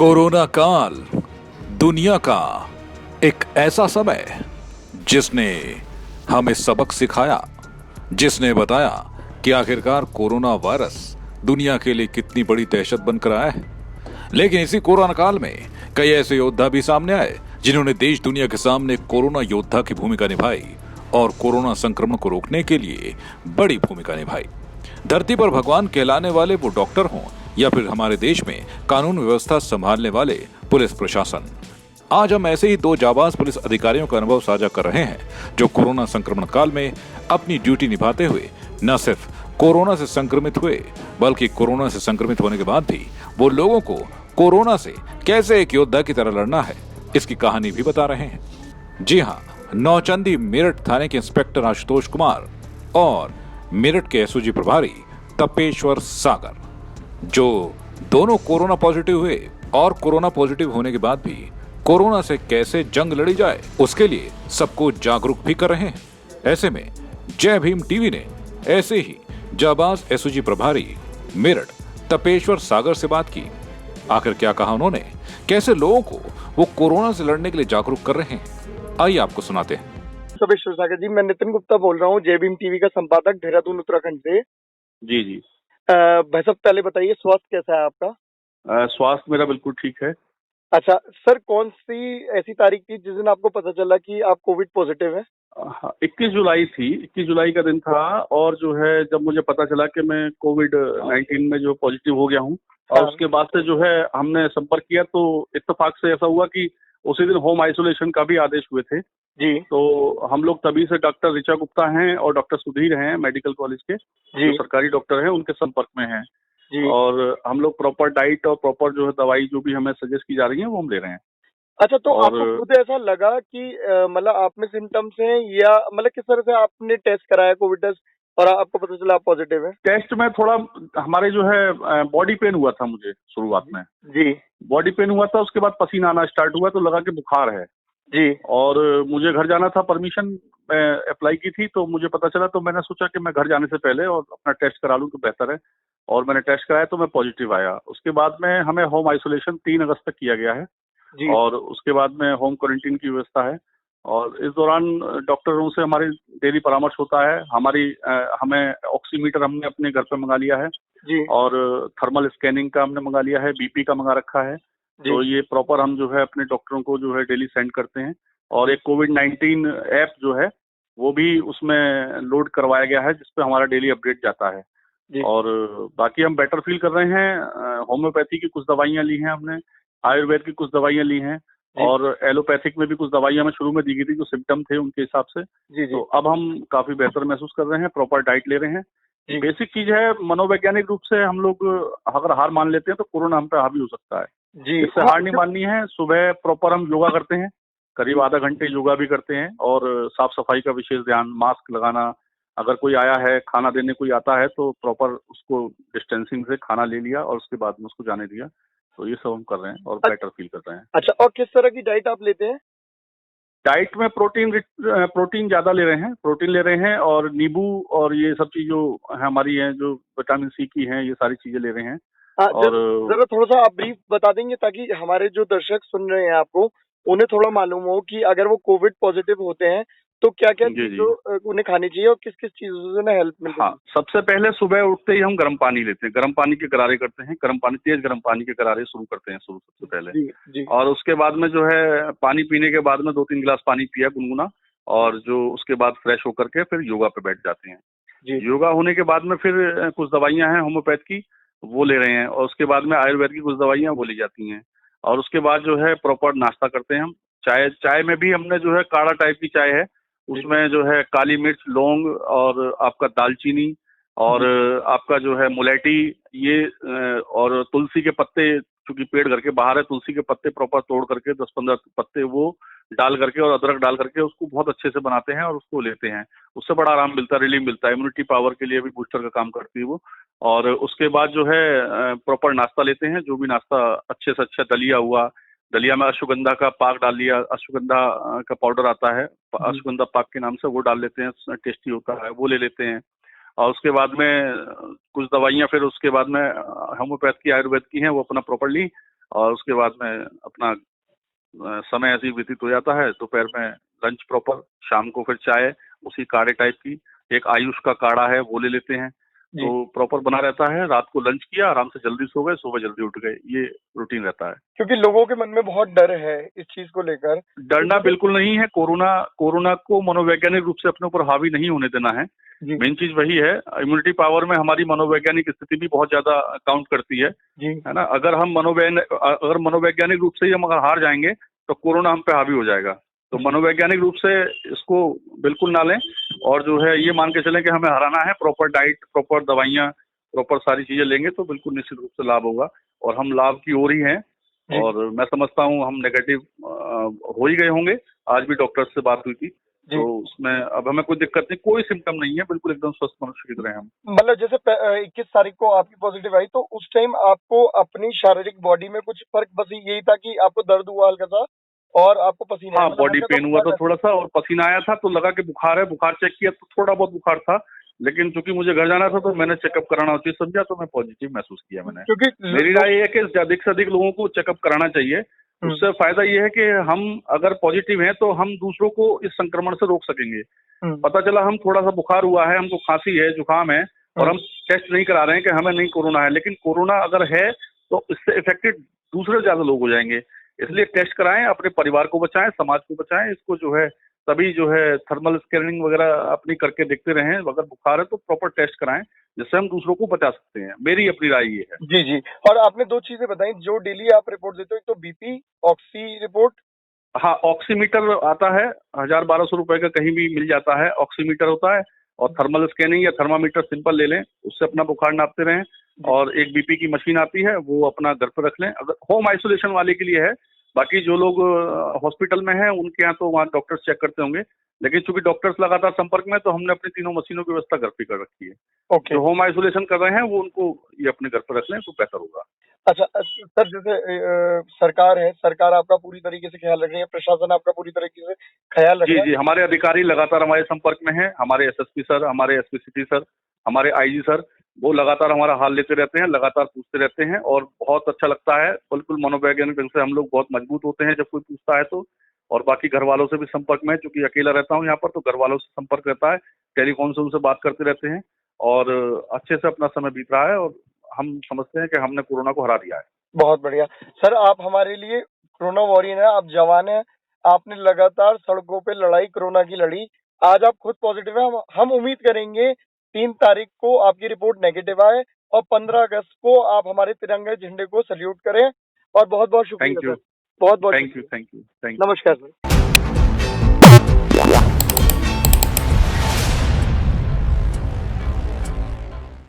Corona काल दुनिया का एक ऐसा समय जिसने हमें सबक सिखाया, जिसने बताया कि आखिरकार कोरोना वायरस दुनिया के लिए कितनी बड़ी दहशत बनकर आया है। लेकिन इसी कोरोना काल में कई ऐसे योद्धा भी सामने आए जिन्होंने देश दुनिया के सामने कोरोना योद्धा की भूमिका निभाई और कोरोना संक्रमण को रोकने के लिए बड़ी भूमिका निभाई। धरती पर भगवान कहलाने वाले वो डॉक्टर हों या फिर हमारे देश में कानून व्यवस्था संभालने वाले पुलिस प्रशासन, आज हम ऐसे ही दो जाबाज पुलिस अधिकारियों का अनुभव साझा कर रहे हैं जो कोरोना संक्रमण काल में अपनी ड्यूटी निभाते हुए न सिर्फ कोरोना से संक्रमित हुए बल्कि कोरोना से संक्रमित होने के बाद भी वो लोगों को कोरोना से कैसे एक योद्धा की तरह लड़ना है, इसकी कहानी भी बता रहे हैं। जी हाँ, नौचंदी मेरठ थाने के इंस्पेक्टर आशुतोष कुमार और मेरठ के एसओजी प्रभारी तपेश्वर सागर, जो दोनों कोरोना पॉजिटिव हुए और कोरोना पॉजिटिव होने के बाद भी कोरोना से कैसे जंग लड़ी जाए उसके लिए सबको जागरूक भी कर रहे हैं। ऐसे में जय भीम टीवी ने ऐसे ही जाबाज एसओजी प्रभारी मेरठ तपेश्वर सागर से बात की। आखिर क्या कहा उन्होंने, कैसे लोगों को वो कोरोना से लड़ने के लिए जागरूक कर रहे हैं, आइए आपको सुनाते हैं। तपेश्वर सागर जी, मैं नितिन गुप्ता बोल रहा हूँ, जय भीम टीवी का संपादक, देहरादून उत्तराखंड से। जी जी। भाई साहब, पहले बताइए स्वास्थ्य कैसा है आपका? स्वास्थ्य मेरा बिल्कुल ठीक है। अच्छा सर, कौन सी ऐसी तारीख थी जिस दिन आपको पता चला कि आप कोविड पॉजिटिव है? 21 जुलाई थी, 21 जुलाई का दिन था। और जो है, जब मुझे पता चला कि मैं कोविड-19 में जो पॉजिटिव हो गया हूँ, और उसके बाद से जो है हमने संपर्क किया, तो इत्तेफाक से ऐसा हुआ कि उसी दिन होम आइसोलेशन का भी आदेश हुए थे। जी। तो हम लोग तभी से डॉक्टर ऋचा गुप्ता हैं और डॉक्टर सुधीर हैं मेडिकल कॉलेज के, जो सरकारी डॉक्टर हैं, उनके संपर्क में हैं। जी। और हम लोग प्रॉपर डाइट और प्रॉपर जो है दवाई जो भी हमें सजेस्ट की जा रही है वो हम ले रहे हैं। अच्छा, तो और आपको खुद ऐसा लगा कि मतलब आप में सिम्टम्स हैं, या मतलब किस तरह से आपने टेस्ट कराया कोविड टेस्ट और आपको पता चला आप पॉजिटिव है? टेस्ट में थोड़ा हमारे जो है बॉडी पेन हुआ था मुझे शुरुआत में। जी। बॉडी पेन हुआ था, उसके बाद पसीना आना स्टार्ट हुआ, तो लगा कि बुखार है। जी। और मुझे घर जाना था, परमिशन अप्लाई की थी, तो मुझे पता चला, तो मैंने सोचा कि मैं घर जाने से पहले और अपना टेस्ट करा लूं तो बेहतर है। और मैंने टेस्ट कराया तो मैं पॉजिटिव आया। उसके बाद में हमें होम आइसोलेशन 3 अगस्त तक किया गया है। जी। और उसके बाद में होम क्वारंटीन की व्यवस्था है। और इस दौरान डॉक्टरों से हमारी डेली परामर्श होता है। हमें ऑक्सीमीटर हमने अपने घर पे मंगा लिया है। जी। और थर्मल स्कैनिंग का हमने मंगा लिया है, बीपी का मंगा रखा है। तो ये प्रॉपर हम जो है अपने डॉक्टरों को जो है डेली सेंड करते हैं। और एक कोविड-19 ऐप जो है वो भी उसमें लोड करवाया गया है, जिसपे हमारा डेली अपडेट जाता है। और बाकी हम बेटर फील कर रहे हैं। होम्योपैथी की कुछ दवाइयां ली हैं हमने, आयुर्वेद की कुछ दवाइयां ली हैं, और एलोपैथिक में भी कुछ दवाइयां हमें शुरू में दी गई थी जो सिम्टम थे उनके हिसाब से। तो अब हम काफी बेहतर महसूस कर रहे हैं, प्रॉपर डाइट ले रहे हैं। बेसिक चीज है, मनोवैज्ञानिक रूप से हम लोग अगर हार मान लेते हैं तो कोरोना हम पे हावी हो सकता है। जी। इससे हार नहीं माननी है। सुबह प्रॉपर हम योगा करते हैं, करीब आधा घंटे योगा भी करते हैं। और साफ सफाई का विशेष ध्यान, मास्क लगाना, अगर कोई आया है, खाना देने कोई आता है तो प्रॉपर उसको डिस्टेंसिंग से खाना ले लिया और उसके बाद में उसको जाने दिया। तो ये सब हम कर रहे हैं और बेटर फील कर रहे हैं। अच्छा, और किस तरह की डाइट आप लेते हैं? डाइट में प्रोटीन ज्यादा ले रहे हैं, प्रोटीन ले रहे हैं, और नींबू और ये सब चीज जो हमारी है, जो विटामिन सी की हैं, ये सारी चीजें ले रहे हैं। और जरा थोड़ा सा आप ब्रीफ बता देंगे ताकि हमारे जो दर्शक सुन रहे हैं आपको, उन्हें थोड़ा मालूम हो कि अगर वो कोविड पॉजिटिव होते हैं तो क्या क्या चीजों उन्हें खानी चाहिए और किस किस चीजों से उन्हें हेल्प मिलती है? हाँ, सबसे पहले सुबह उठते ही हम गर्म पानी लेते हैं, गर्म पानी के गरारे करते हैं, गर्म पानी, तेज गर्म पानी के गरारे शुरू करते हैं सबसे पहले। जी। और उसके बाद में जो है पानी पीने के बाद में 2-3 गिलास पानी पिया गुनगुना, और जो उसके बाद फ्रेश होकर के फिर योगा पे बैठ जाते हैं। योगा होने के बाद में फिर कुछ दवाइयां हैं होम्योपैथ की, वो ले रहे हैं। और उसके बाद में आयुर्वेद की कुछ दवाइयां वो ली जाती हैं। और उसके बाद जो है प्रॉपर नाश्ता करते हैं हम। चाय में भी हमने जो है काढ़ा टाइप की चाय है, उसमें जो है काली मिर्च, लौंग, और आपका दालचीनी, और आपका जो है मुलेठी, ये और तुलसी के पत्ते, चूंकि पेड़ घर के बाहर है, तुलसी के पत्ते प्रॉपर तोड़ करके 10-15 पत्ते वो डाल करके और अदरक डाल करके उसको बहुत अच्छे से बनाते हैं और उसको लेते हैं। उससे बड़ा आराम मिलता है, रिलीफ मिलता है, इम्यूनिटी पावर के लिए भी बूस्टर का काम करती है वो। और उसके बाद जो है प्रॉपर नाश्ता लेते हैं, जो भी नाश्ता अच्छे से अच्छा, दलिया हुआ, दलिया में अश्वगंधा का पाक डाल लिया, अश्वगंधा का पाउडर आता है, अश्वगंधा पाक के नाम से, वो डाल लेते हैं, टेस्टी होता है, वो ले लेते हैं। और उसके बाद में कुछ दवाइयां फिर उसके बाद में होम्योपैथ की, आयुर्वेद की हैं, वो अपना प्रॉपरली और उसके बाद में अपना समय ऐसे ही व्यतीत हो जाता है। दोपहर में लंच प्रॉपर, शाम को फिर चाय उसी काढ़े टाइप की, एक आयुष का काढ़ा है वो ले लेते हैं, तो प्रॉपर बना रहता है। रात को लंच किया, आराम से जल्दी सो गए, सुबह जल्दी उठ गए, ये रूटीन रहता है। क्योंकि लोगों के मन में बहुत डर है इस चीज को लेकर। डरना बिल्कुल नहीं है। कोरोना को मनोवैज्ञानिक रूप से अपने ऊपर हावी नहीं होने देना है। मेन चीज वही है। इम्यूनिटी पावर में हमारी मनोवैज्ञानिक स्थिति भी बहुत ज्यादा काउंट करती है ना। अगर मनोवैज्ञानिक रूप से ही हम अगर हार जाएंगे तो कोरोना हम पे हावी हो जाएगा। तो मनोवैज्ञानिक रूप से इसको बिल्कुल ना लें, और जो है ये मान के चलें कि हमें हराना है। प्रॉपर डाइट, प्रॉपर दवाइयाँ, प्रॉपर सारी चीजें लेंगे तो बिल्कुल निश्चित रूप से लाभ होगा, और हम लाभ की ओर ही हैं। और मैं समझता हूँ हम नेगेटिव हो ही गए होंगे। आज भी डॉक्टर से बात हुई थी, तो उसमें अब हमें कोई दिक्कत नहीं, कोई सिम्टम नहीं है, बिल्कुल एकदम स्वस्थ मनुष्य की तरह हम। मतलब जैसे 21 तारीख को आपकी पॉजिटिव आई, तो उस टाइम आपको अपनी शारीरिक बॉडी में कुछ फर्क बस यही था कि आपको दर्द हुआ हल्का सा और आपको पसीना? हाँ, बॉडी पेन हुआ था थोड़ा सा, और पसीना आया था, तो लगा कि बुखार है। बुखार चेक किया तो थोड़ा बहुत बुखार था, लेकिन चूंकि मुझे घर जाना था तो मैंने चेकअप कराना उचित समझा, तो मैं पॉजिटिव महसूस किया मैंने। क्योंकि मेरी राय ये है कि अधिक से अधिक लोगों को चेकअप कराना चाहिए। उससे फायदा ये है कि हम अगर पॉजिटिव हैं तो हम दूसरों को इस संक्रमण से रोक सकेंगे। पता चला हम थोड़ा सा बुखार हुआ है, हमको खांसी है, जुकाम है, और हम टेस्ट नहीं करा रहे हैं कि हमें नहीं कोरोना है, लेकिन कोरोना अगर है तो इससे इफेक्टेड दूसरे ज्यादा लोग हो जाएंगे। इसलिए टेस्ट कराएं, अपने परिवार को बचाएं, समाज को बचाएं। इसको जो है तभी जो है थर्मल स्कैनिंग वगैरह अपनी करके देखते रहें। अगर बुखार है तो प्रॉपर टेस्ट कराएं, जिससे हम दूसरों को बचा सकते हैं। मेरी अपनी राय ये है। जी जी। और आपने 2 चीजें बताई जो डेली आप रिपोर्ट देते हो, एक तो बीपी, ऑक्सी रिपोर्ट। हाँ, ऑक्सीमीटर आता है, 1000-1200 रुपए का कहीं भी मिल जाता है। ऑक्सीमीटर होता है, और थर्मल स्कैनिंग या थर्मामीटर सिंपल ले लें, उससे अपना बुखार नापते रहें। और एक बीपी की मशीन आती है, वो अपना घर पर रख लें। अगर होम आइसोलेशन वाले के लिए है, बाकी जो लोग हॉस्पिटल में हैं उनके यहाँ तो वहाँ डॉक्टर्स चेक करते होंगे, लेकिन चूंकि डॉक्टर्स लगातार संपर्क में, तो हमने अपनी तीनों मशीनों की व्यवस्था घर पे कर रखी है। जो होम आइसोलेशन कर रहे हैं वो उनको ये अपने घर पर रख लें तो बेहतर होगा। अच्छा सर, जैसे सरकार है, सरकार आपका पूरी तरीके से ख्याल रख रही है, प्रशासन आपका पूरी तरीके से ख्याल रख रहा है? जी, हमारे अधिकारी लगातार हमारे संपर्क में हैं। हमारे एसएसपी सर, हमारे एसपी सिटी सर, हमारे आईजी सर, वो लगातार हमारा हाल लेते रहते हैं, लगातार पूछते रहते हैं, और बहुत अच्छा लगता है। बिल्कुल मनोवैज्ञानिक ढंग से हम लोग बहुत मजबूत होते हैं जब कोई पूछता है तो। और बाकी घर वालों से भी संपर्क में, चूंकि अकेला रहता हूँ यहाँ पर, तो घर वालों से संपर्क रहता है, टेलीफोन से उनसे बात करते रहते हैं, और अच्छे से अपना समय बीत रहा है, और हम समझते हैं कि हमने कोरोना को हरा दिया है। बहुत बढ़िया सर, आप हमारे लिए कोरोना वॉरियर हैं, आप जवान हैं। आपने लगातार सड़कों पे लड़ाई कोरोना की लड़ी, आज आप खुद पॉजिटिव हैं। हम उम्मीद करेंगे 3 तारीख को आपकी रिपोर्ट नेगेटिव आए, और 15 अगस्त को आप हमारे तिरंगे झंडे को सैल्यूट करें। और बहुत बहुत शुक्रिया सर, बहुत बहुत थैंक यू। नमस्कार सर।